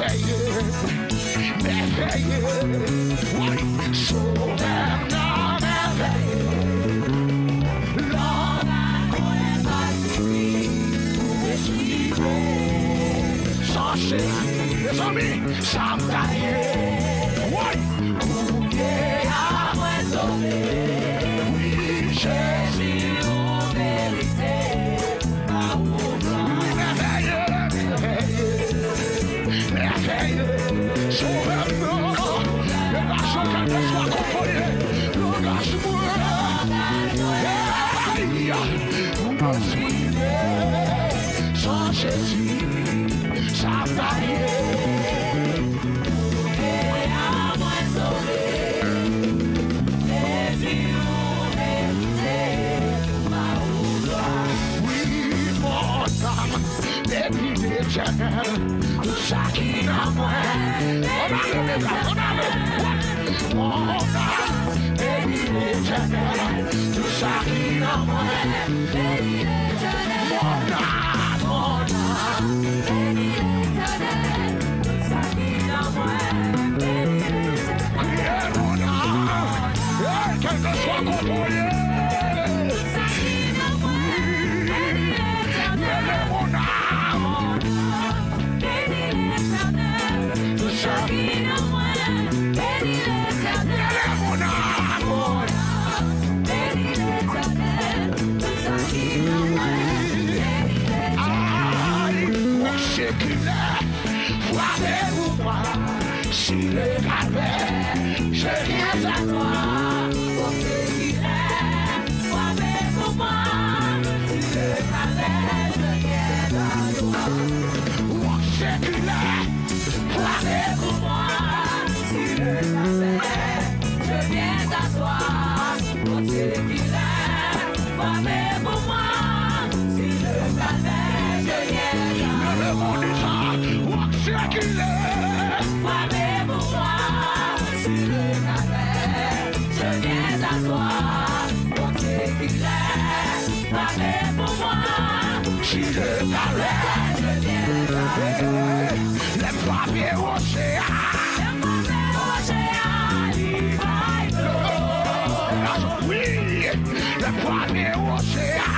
merveilleux, merveilleux, oui, sauveur non merveilleux. L'homme est pas suivi pour essuyer sans Jésus, les amis, sans tailler, oui, pour qu'il a moins sauvé. Oui, Jésus, en vérité, par au blanc. Merveilleux, sauveur-nous, le garçon qu'elle te soit accompagné, le garçon, on peut suivre, sans Jésus, ça va aller, et à moi sauver, Jésus, on mérité, ma gloire. Oui, mon âme, depuis l'éternel, tout ça qui n'a moins, on a le mon âme, béni l'éternel, tout ça qui n'a moins, béni l'éternel, mon âme, béni l'éternel, tout ça qui n'a moins, béni l'éternel, priez mon âme, quel que soit contrôlé, tout ça qui n'a moins, béni l'éternel, mon âme. Si le calvaire, je viens à toi, pour ce qu'il est, toi-même pour moi. Si le calvaire, je viens à toi, pour ce qu'il est, toi-même pour moi. Si le calvaire, je viens à toi, pour ce qu'il est, toi-même pour moi. Si le calvaire, je viens à toi, le monde est ça, pour ce qu'il est. Si le calvaire, je viens à toi, les papiers océans, il va y pleurer. Oui, les papiers océans,